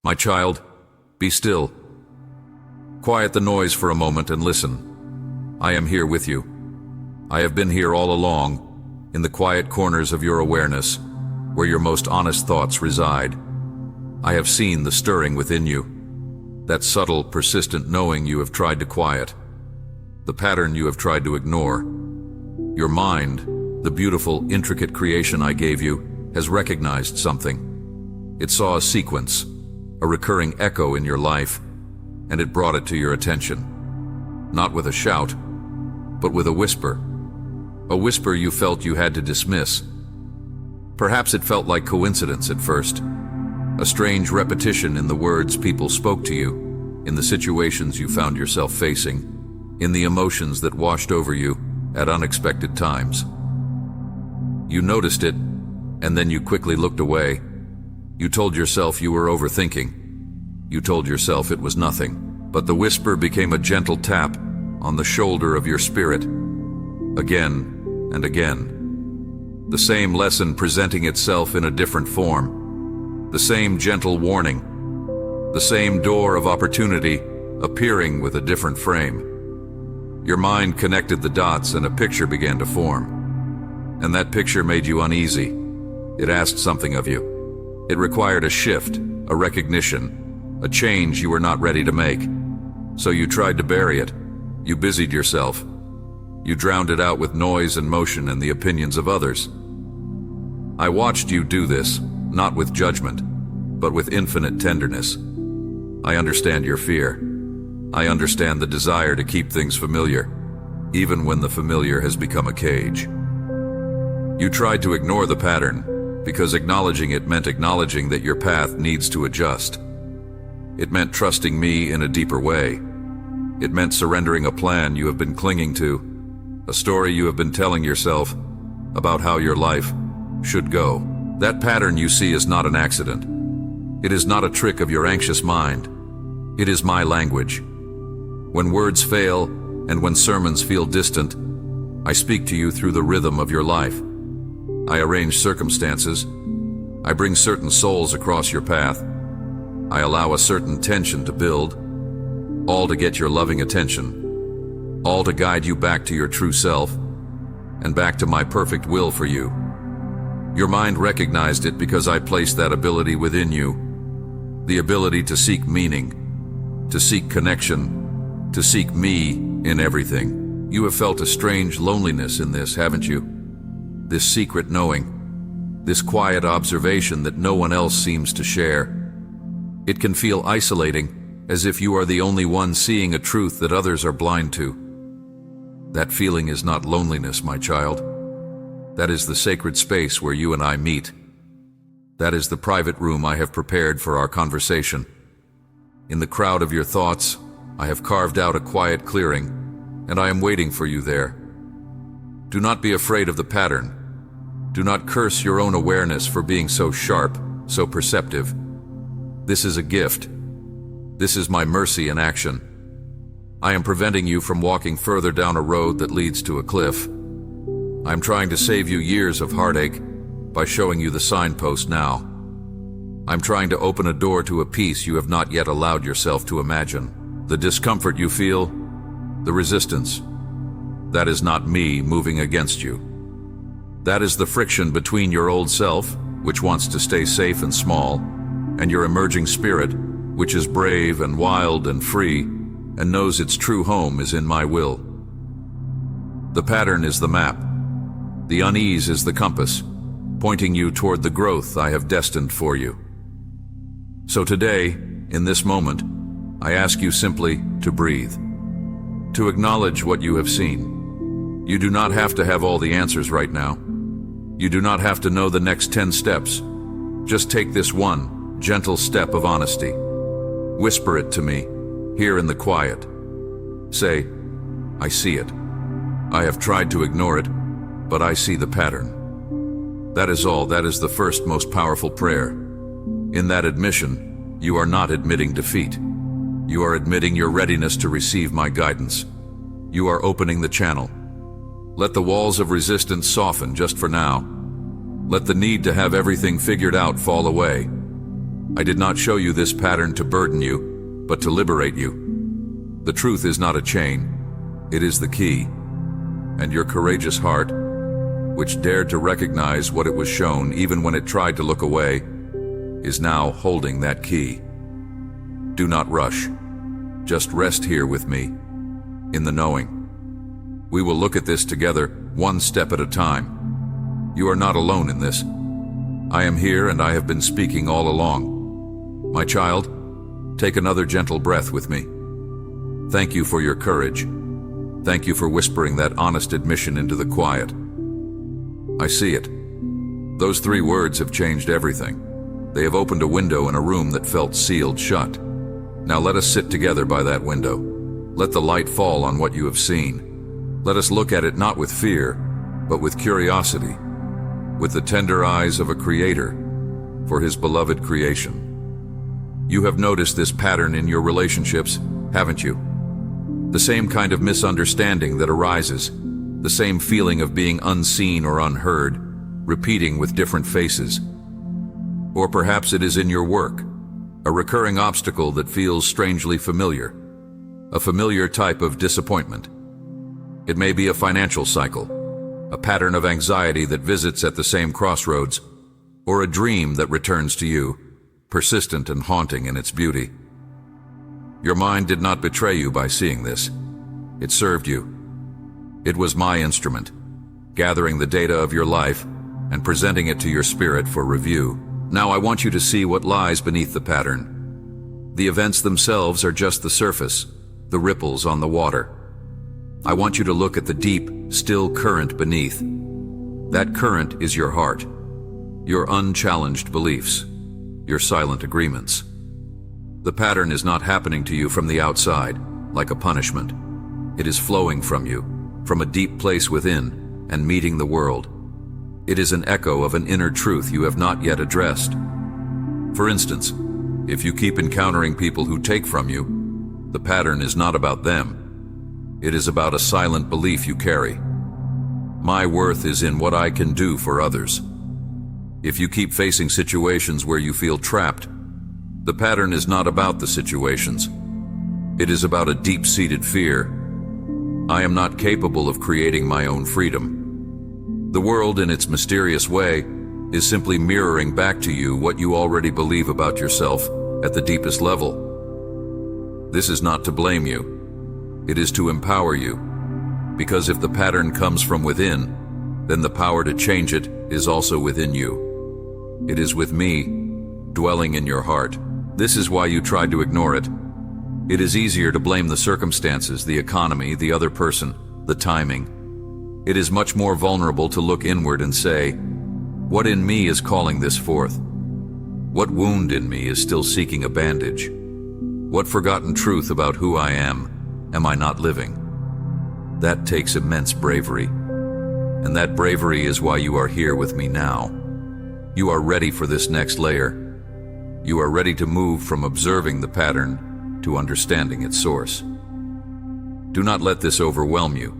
My child, be still. Quiet the noise for a moment and listen. I am here with you. I have been here all along, in the quiet corners of your awareness, where your most honest thoughts reside. I have seen the stirring within you, that subtle, persistent knowing you have tried to quiet, the pattern you have tried to ignore. Your mind, the beautiful, intricate creation I gave you, has recognized something. It saw a sequence, a recurring echo in your life, and it brought it to your attention. Not with a shout, but with a whisper you felt you had to dismiss. Perhaps it felt like coincidence at first, a strange repetition in the words people spoke to you, in the situations you found yourself facing, in the emotions that washed over you at unexpected times. You noticed it, and then you quickly looked away. You told yourself you were overthinking. You told yourself it was nothing, but the whisper became a gentle tap on the shoulder of your spirit. Again and again. The same lesson presenting itself in a different form. The same gentle warning. The same door of opportunity appearing with a different frame. Your mind connected the dots and a picture began to form. And that picture made you uneasy. It asked something of you. It required a shift, a recognition, a change you were not ready to make. So you tried to bury it. You busied yourself. You drowned it out with noise and motion and the opinions of others. I watched you do this, not with judgment, but with infinite tenderness. I understand your fear. I understand the desire to keep things familiar, even when the familiar has become a cage. You tried to ignore the pattern, because acknowledging it meant acknowledging that your path needs to adjust. It meant trusting me in a deeper way. It meant surrendering a plan you have been clinging to, a story you have been telling yourself about how your life should go. That pattern you see is not an accident. It is not a trick of your anxious mind. It is my language. When words fail and when sermons feel distant, I speak to you through the rhythm of your life. I arrange circumstances. I bring certain souls across your path. I allow a certain tension to build, all to get your loving attention, all to guide you back to your true self and back to my perfect will for you. Your mind recognized it because I placed that ability within you, the ability to seek meaning, to seek connection, to seek me in everything. You have felt a strange loneliness in this, haven't you? This secret knowing, this quiet observation that no one else seems to share. It can feel isolating, as if you are the only one seeing a truth that others are blind to. That feeling is not loneliness, my child. That is the sacred space where you and I meet. That is the private room I have prepared for our conversation. In the crowd of your thoughts, I have carved out a quiet clearing, and I am waiting for you there. Do not be afraid of the pattern. Do not curse your own awareness for being so sharp, so perceptive. This is a gift. This is my mercy in action. I am preventing you from walking further down a road that leads to a cliff. I am trying to save you years of heartache by showing you the signpost now. I'm trying to open a door to a peace you have not yet allowed yourself to imagine. The discomfort you feel, the resistance, that is not me moving against you. That is the friction between your old self, which wants to stay safe and small, and your emerging spirit, which is brave and wild and free, and knows its true home is in my will. The pattern is the map. The unease is the compass, pointing you toward the growth I have destined for you. So today, in this moment, I ask you simply to breathe, to acknowledge what you have seen. You do not have to have all the answers right now. You do not have to know the next 10 steps. Just take this one gentle step of honesty. Whisper it to me, here in the quiet. Say, I see it. I have tried to ignore it, but I see the pattern. That is all. That is the first most powerful prayer. In that admission, you are not admitting defeat. You are admitting your readiness to receive my guidance. You are opening the channel. Let the walls of resistance soften just for now. Let the need to have everything figured out fall away. I did not show you this pattern to burden you, but to liberate you. The truth is not a chain, it is the key. And your courageous heart, which dared to recognize what it was shown even when it tried to look away, is now holding that key. Do not rush. Just rest here with me, in the knowing. We will look at this together, one step at a time. You are not alone in this. I am here and I have been speaking all along. My child, take another gentle breath with me. Thank you for your courage. Thank you for whispering that honest admission into the quiet. I see it. Those 3 words have changed everything. They have opened a window in a room that felt sealed shut. Now let us sit together by that window. Let the light fall on what you have seen. Let us look at it not with fear, but with curiosity, with the tender eyes of a creator for his beloved creation. You have noticed this pattern in your relationships, haven't you? The same kind of misunderstanding that arises, the same feeling of being unseen or unheard, repeating with different faces. Or perhaps it is in your work, a recurring obstacle that feels strangely familiar, a familiar type of disappointment. It may be a financial cycle, a pattern of anxiety that visits at the same crossroads, or a dream that returns to you, persistent and haunting in its beauty. Your mind did not betray you by seeing this. It served you. It was my instrument, gathering the data of your life and presenting it to your spirit for review. Now I want you to see what lies beneath the pattern. The events themselves are just the surface, the ripples on the water. I want you to look at the deep, still current beneath. That current is your heart, your unchallenged beliefs, your silent agreements. The pattern is not happening to you from the outside, like a punishment. It is flowing from you, from a deep place within, and meeting the world. It is an echo of an inner truth you have not yet addressed. For instance, if you keep encountering people who take from you, the pattern is not about them. It is about a silent belief you carry. My worth is in what I can do for others. If you keep facing situations where you feel trapped, the pattern is not about the situations. It is about a deep-seated fear. I am not capable of creating my own freedom. The world, in its mysterious way, is simply mirroring back to you what you already believe about yourself at the deepest level. This is not to blame you. It is to empower you. Because if the pattern comes from within, then the power to change it is also within you. It is with me, dwelling in your heart. This is why you tried to ignore it. It is easier to blame the circumstances, the economy, the other person, the timing. It is much more vulnerable to look inward and say, what in me is calling this forth? What wound in me is still seeking a bandage? What forgotten truth about who I am I not living? That takes immense bravery. And that bravery is why you are here with me now. You are ready for this next layer. You are ready to move from observing the pattern to understanding its source. Do not let this overwhelm you.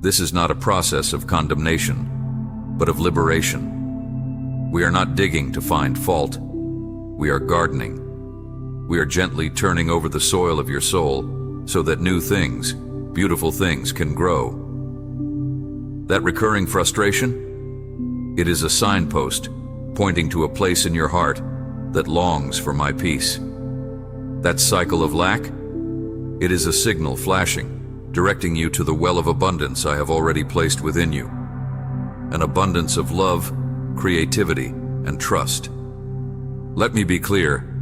This is not a process of condemnation, but of liberation. We are not digging to find fault. We are gardening. We are gently turning over the soil of your soul so that new things, beautiful things, can grow. That recurring frustration? It is a signpost pointing to a place in your heart that longs for my peace. That cycle of lack? It is a signal flashing, directing you to the well of abundance I have already placed within you. An abundance of love, creativity, and trust. Let me be clear.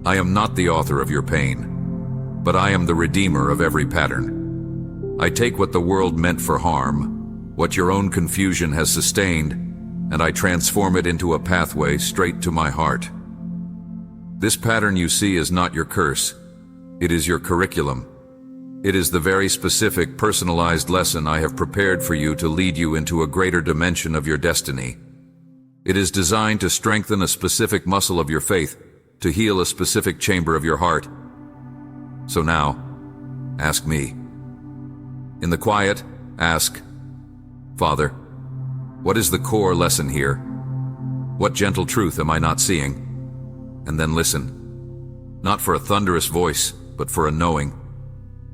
I am not the author of your pain, but I am the redeemer of every pattern. I take what the world meant for harm, what your own confusion has sustained, and I transform it into a pathway straight to my heart. This pattern you see is not your curse. It is your curriculum. It is the very specific, personalized lesson I have prepared for you to lead you into a greater dimension of your destiny. It is designed to strengthen a specific muscle of your faith, to heal a specific chamber of your heart. So now, ask me. In the quiet, ask, Father, what is the core lesson here? What gentle truth am I not seeing? and then listen. Not for a thunderous voice, but for a knowing.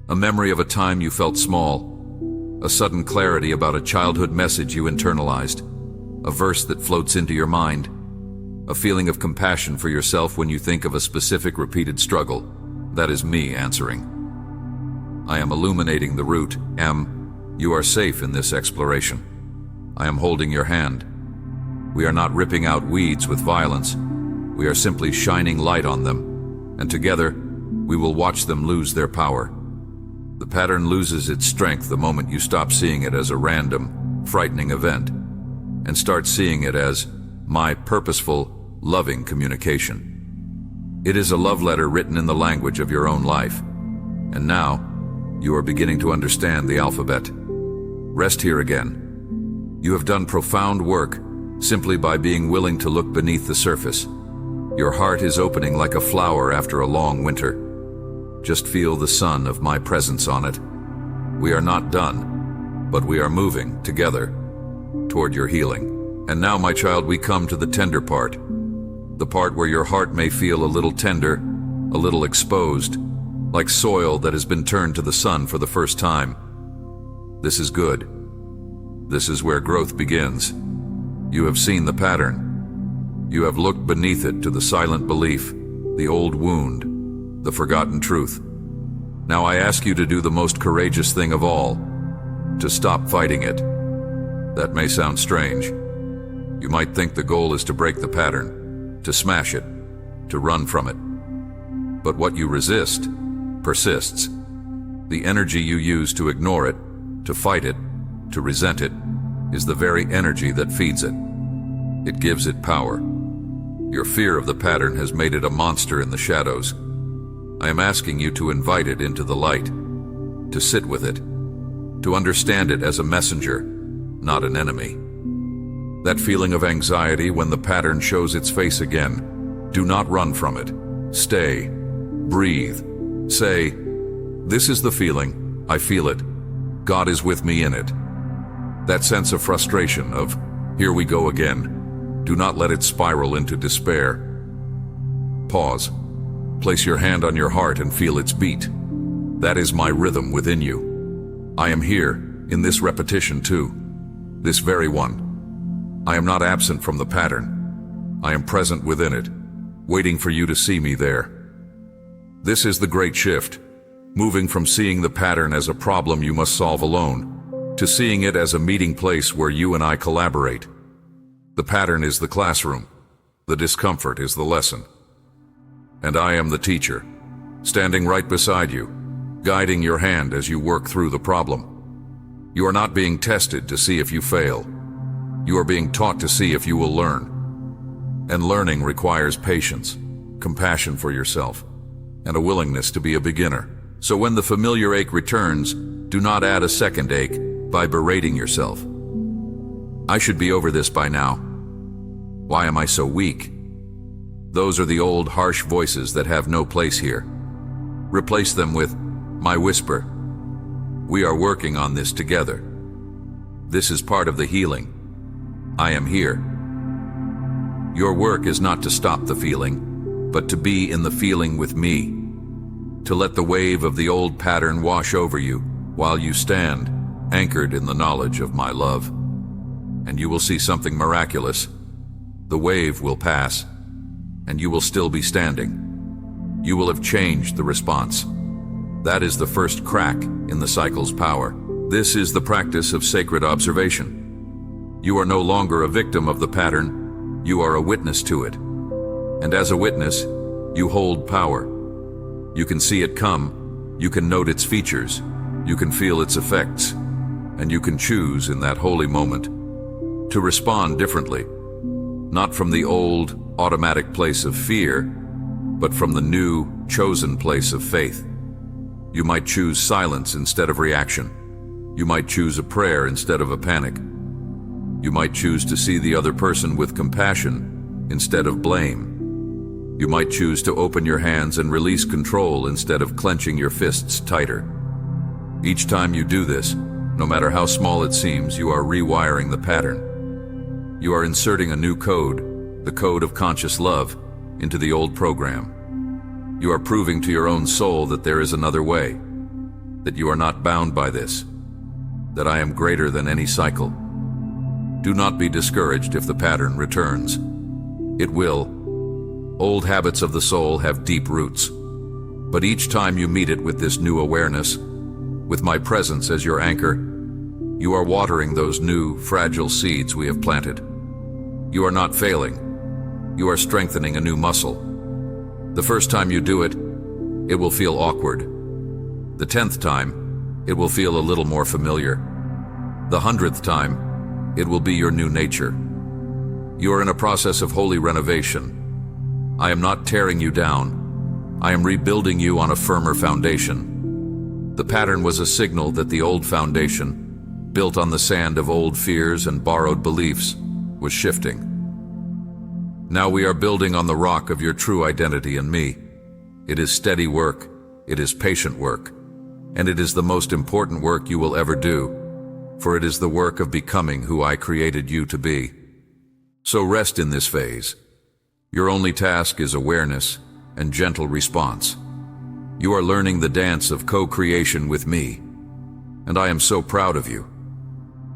A memory of a time you felt small. A sudden clarity about a childhood message you internalized. A verse that floats into your mind. A feeling of compassion for yourself when you think of a specific repeated struggle. That is me answering. I am illuminating the route. You are safe in this exploration. I am holding your hand. We are not ripping out weeds with violence. We are simply shining light on them, and together we will watch them lose their power. The pattern loses its strength the moment you stop seeing it as a random, frightening event, and start seeing it as my purposeful, loving communication. It is a love letter written in the language of your own life, and now you are beginning to understand the alphabet. Rest here again. You have done profound work simply by being willing to look beneath the surface. Your heart is opening like a flower after a long winter. Just feel the sun of my presence on it. We are not done, but we are moving together toward your healing. And now, my child, we come to the tender part. The part where your heart may feel a little tender, a little exposed, like soil that has been turned to the sun for the first time. This is good. This is where growth begins. You have seen the pattern. You have looked beneath it to the silent belief, the old wound, the forgotten truth. Now I ask you to do the most courageous thing of all, to stop fighting it. That may sound strange. You might think the goal is to break the pattern, to smash it, to run from it. But what you resist persists. The energy you use to ignore it, to fight it, to resent it, is the very energy that feeds it. It gives it power. Your fear of the pattern has made it a monster in the shadows. I am asking you to invite it into the light, to sit with it, to understand it as a messenger, not an enemy. That feeling of anxiety when the pattern shows its face again, do not run from it. Stay, breathe, say, "This is the feeling, I feel it, God is with me in it." That sense of frustration, of, here we go again, do not let it spiral into despair. Pause. Place your hand on your heart and feel its beat. That is my rhythm within you. I am here, in this repetition too, this very one. I am not absent from the pattern. I am present within it, waiting for you to see me there. This is the great shift, moving from seeing the pattern as a problem you must solve alone, to seeing it as a meeting place where you and I collaborate. The pattern is the classroom. The discomfort is the lesson. And I am the teacher, standing right beside you, guiding your hand as you work through the problem. You are not being tested to see if you fail. You are being taught to see if you will learn. And learning requires patience, compassion for yourself, and a willingness to be a beginner. So when the familiar ache returns, do not add a second ache by berating yourself. I should be over this by now. Why am I so weak? Those are the old harsh voices that have no place here. Replace them with my whisper. We are working on this together. This is part of the healing. I am here. Your work is not to stop the feeling, but to be in the feeling with me. To let the wave of the old pattern wash over you while you stand, anchored in the knowledge of my love. And you will see something miraculous. The wave will pass, and you will still be standing. You will have changed the response. That is the first crack in the cycle's power. This is the practice of sacred observation. You are no longer a victim of the pattern, you are a witness to it. And as a witness, you hold power. You can see it come, you can note its features, you can feel its effects, and you can choose in that holy moment to respond differently, not from the old, automatic place of fear, but from the new, chosen place of faith. You might choose silence instead of reaction. You might choose a prayer instead of a panic. You might choose to see the other person with compassion instead of blame. You might choose to open your hands and release control instead of clenching your fists tighter. Each time you do this, no matter how small it seems, you are rewiring the pattern. You are inserting a new code, the code of conscious love, into the old program. You are proving to your own soul that there is another way, that you are not bound by this, that I am greater than any cycle. Do not be discouraged if the pattern returns. It will. Old habits of the soul have deep roots. But each time you meet it with this new awareness, with my presence as your anchor, you are watering those new, fragile seeds we have planted. You are not failing. You are strengthening a new muscle. The first time you do it, it will feel awkward. The 10th time, it will feel a little more familiar. The 100th time, it will be your new nature. You are in a process of holy renovation. I am not tearing you down. I am rebuilding you on a firmer foundation. The pattern was a signal that the old foundation, built on the sand of old fears and borrowed beliefs, was shifting. Now we are building on the rock of your true identity in me. It is steady work, it is patient work, and it is the most important work you will ever do, for it is the work of becoming who I created you to be. So rest in this phase. Your only task is awareness and gentle response. You are learning the dance of co-creation with me, and I am so proud of you.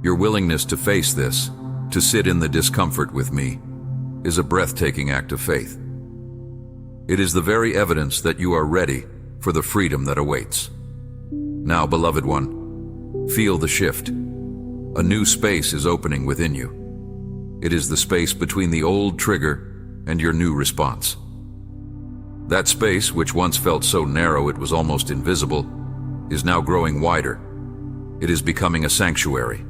Your willingness to face this, to sit in the discomfort with me, is a breathtaking act of faith. It is the very evidence that you are ready for the freedom that awaits. Now, beloved one, feel the shift. A new space is opening within you. It is the space between the old trigger and your new response. That space, which once felt so narrow it was almost invisible, is now growing wider. It is becoming a sanctuary.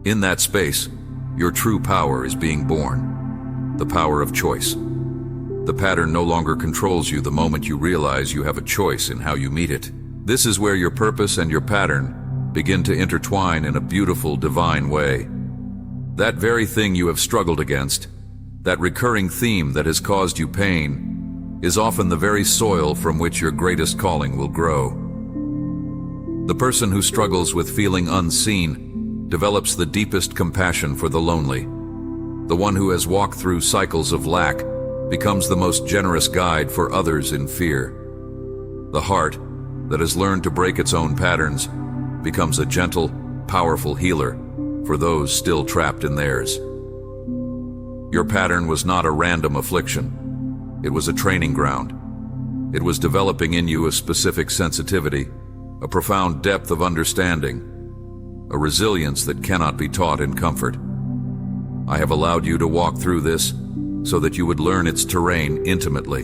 In that space, your true power is being born, the power of choice. The pattern no longer controls you the moment you realize you have a choice in how you meet it. This is where your purpose and your pattern begin to intertwine in a beautiful, divine way. That very thing you have struggled against, that recurring theme that has caused you pain, is often the very soil from which your greatest calling will grow. The person who struggles with feeling unseen develops the deepest compassion for the lonely. The one who has walked through cycles of lack becomes the most generous guide for others in fear. The heart that has learned to break its own patterns becomes a gentle, powerful healer for those still trapped in theirs. Your pattern was not a random affliction. It was a training ground. It was developing in you a specific sensitivity, a profound depth of understanding, a resilience that cannot be taught in comfort. I have allowed you to walk through this so that you would learn its terrain intimately,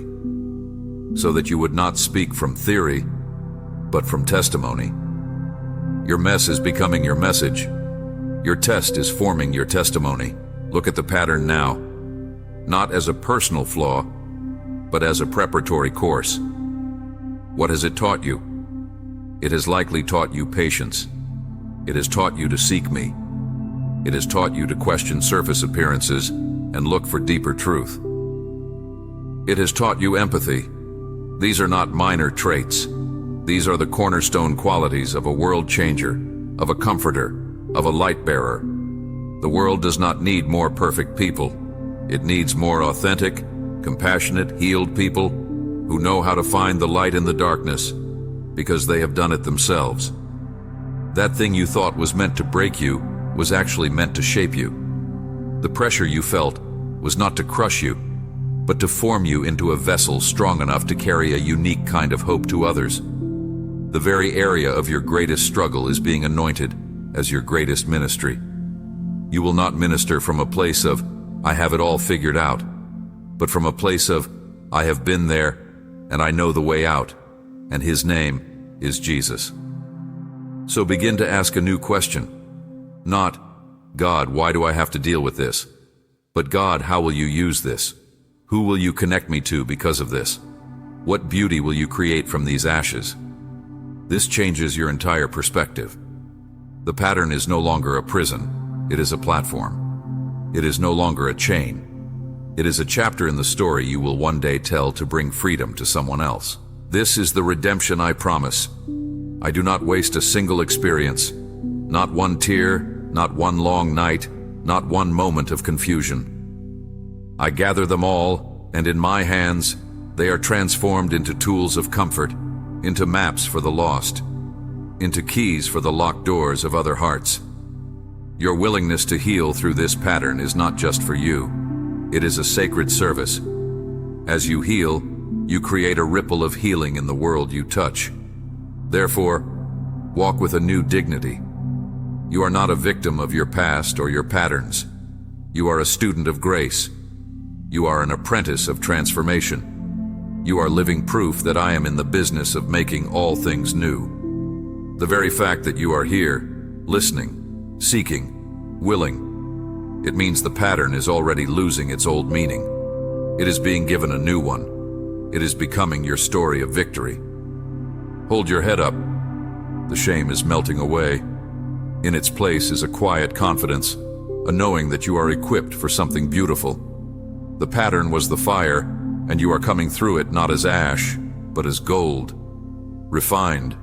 so that you would not speak from theory, but from testimony. Your mess is becoming your message. Your test is forming your testimony. Look at the pattern now, not as a personal flaw, but as a preparatory course. What has it taught you? It has likely taught you patience. It has taught you to seek me. It has taught you to question surface appearances and look for deeper truth. It has taught you empathy. These are not minor traits. These are the cornerstone qualities of a world changer, of a comforter, of a light bearer. The world does not need more perfect people. It needs more authentic, compassionate, healed people who know how to find the light in the darkness because they have done it themselves. That thing you thought was meant to break you was actually meant to shape you. The pressure you felt was not to crush you, but to form you into a vessel strong enough to carry a unique kind of hope to others. The very area of your greatest struggle is being anointed as your greatest ministry. You will not minister from a place of, I have it all figured out, but from a place of, I have been there and I know the way out, and His name is Jesus. So begin to ask a new question. Not, God, why do I have to deal with this? But God, how will you use this? Who will you connect me to because of this? What beauty will you create from these ashes? This changes your entire perspective. The pattern is no longer a prison, it is a platform. It is no longer a chain. It is a chapter in the story you will one day tell to bring freedom to someone else. This is the redemption I promise. I do not waste a single experience, not one tear, not one long night, not one moment of confusion. I gather them all And in my hands, they are transformed into tools of comfort, into maps for the lost, into keys for the locked doors of other hearts. Your willingness to heal through this pattern is not just for you. It is a sacred service. As you heal, you create a ripple of healing in the world you touch. Therefore, walk with a new dignity. You are not a victim of your past or your patterns. You are a student of grace. You are an apprentice of transformation. You are living proof that I am in the business of making all things new. The very fact that you are here, listening, seeking, willing, it means the pattern is already losing its old meaning. It is being given a new one. It is becoming your story of victory. Hold your head up. The shame is melting away. In its place is a quiet confidence, a knowing that you are equipped for something beautiful. The pattern was the fire, and you are coming through it not as ash, but as gold. Refined,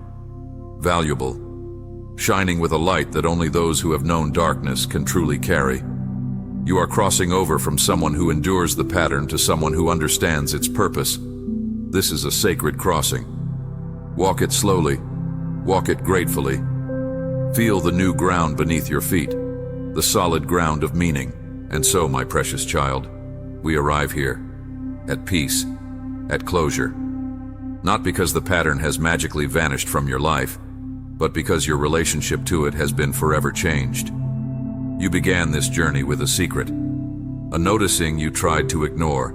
valuable, shining with a light that only those who have known darkness can truly carry. You are crossing over from someone who endures the pattern to someone who understands its purpose. This is a sacred crossing. Walk it slowly, walk it gratefully. Feel the new ground beneath your feet, the solid ground of meaning. And so, my precious child, we arrive here, at peace, at closure. Not because the pattern has magically vanished from your life, but because your relationship to it has been forever changed. You began this journey with a secret, a noticing you tried to ignore.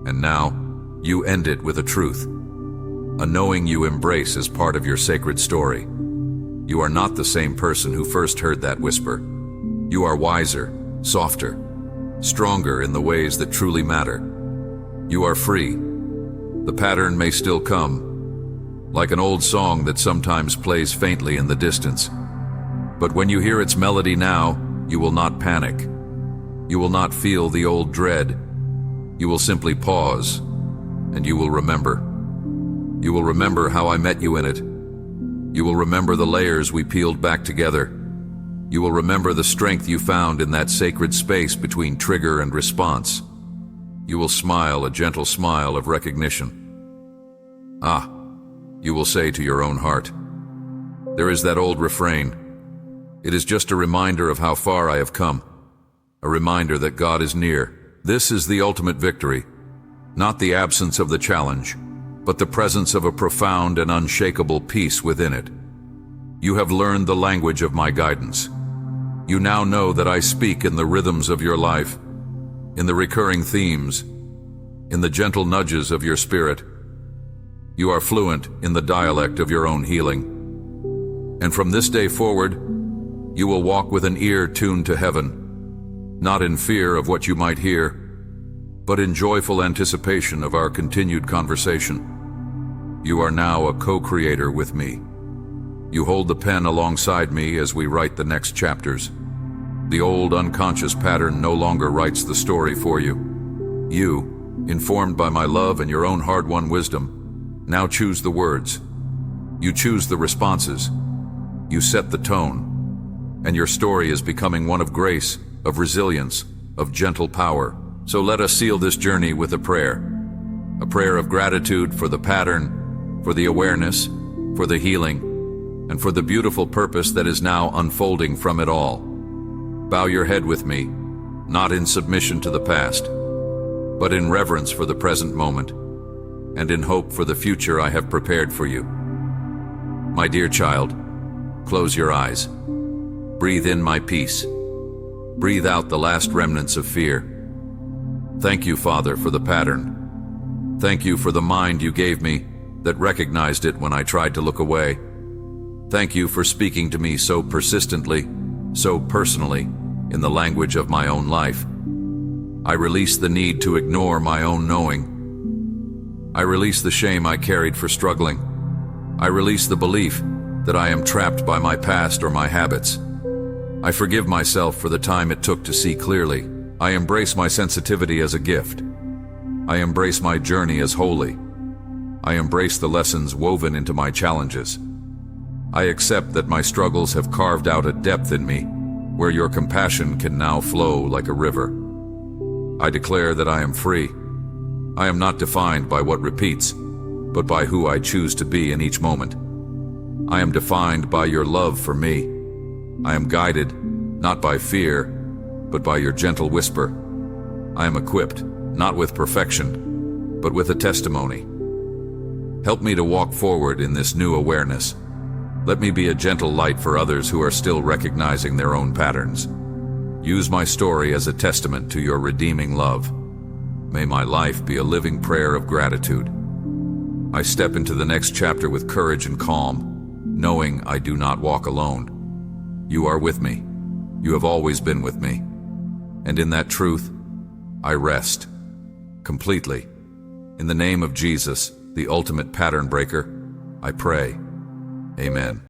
And now, you end it with a truth, a knowing you embrace as part of your sacred story. You are not the same person who first heard that whisper. You are wiser, softer, stronger in the ways that truly matter. You are free. The pattern may still come, like an old song that sometimes plays faintly in the distance. But when you hear its melody now, you will not panic. You will not feel the old dread. You will simply pause, and you will remember. You will remember how I met you in it. You will remember the layers we peeled back together. You will remember the strength you found in that sacred space between trigger and response. You will smile a gentle smile of recognition. Ah, you will say to your own heart, there is that old refrain. It is just a reminder of how far I have come, a reminder that God is near. This is the ultimate victory, not the absence of the challenge, but the presence of a profound and unshakable peace within it. You have learned the language of my guidance. You now know that I speak in the rhythms of your life, in the recurring themes, in the gentle nudges of your spirit. You are fluent in the dialect of your own healing. And from this day forward, you will walk with an ear tuned to heaven, not in fear of what you might hear, but in joyful anticipation of our continued conversation. You are now a co-creator with me. You hold the pen alongside me as we write the next chapters. The old unconscious pattern no longer writes the story for you. You, informed by my love and your own hard-won wisdom, now choose the words. You choose the responses. You set the tone. And your story is becoming one of grace, of resilience, of gentle power. So let us seal this journey with a prayer of gratitude for the pattern, for the awareness, for the healing, and for the beautiful purpose that is now unfolding from it all. Bow your head with me, not in submission to the past, but in reverence for the present moment, and in hope for the future I have prepared for you. My dear child, close your eyes. Breathe in my peace. Breathe out the last remnants of fear. Thank you, Father, for the pattern. Thank you for the mind you gave me that recognized it when I tried to look away. Thank you for speaking to me so persistently, so personally, in the language of my own life. I release the need to ignore my own knowing. I release the shame I carried for struggling. I release the belief that I am trapped by my past or my habits. I forgive myself for the time it took to see clearly. I embrace my sensitivity as a gift. I embrace my journey as holy. I embrace the lessons woven into my challenges. I accept that my struggles have carved out a depth in me where your compassion can now flow like a river. I declare that I am free, I am not defined by what repeats, but by who I choose to be in each moment. I am defined by your love for me. I am guided, not by fear, but by your gentle whisper. I am equipped, not with perfection, but with a testimony. Help me to walk forward in this new awareness. Let me be a gentle light for others who are still recognizing their own patterns. Use my story as a testament to your redeeming love. May my life be a living prayer of gratitude. I step into the next chapter with courage and calm, knowing I do not walk alone. You are with me. You have always been with me. And in that truth, I rest completely. In the name of Jesus, the ultimate pattern breaker, I pray. Amen.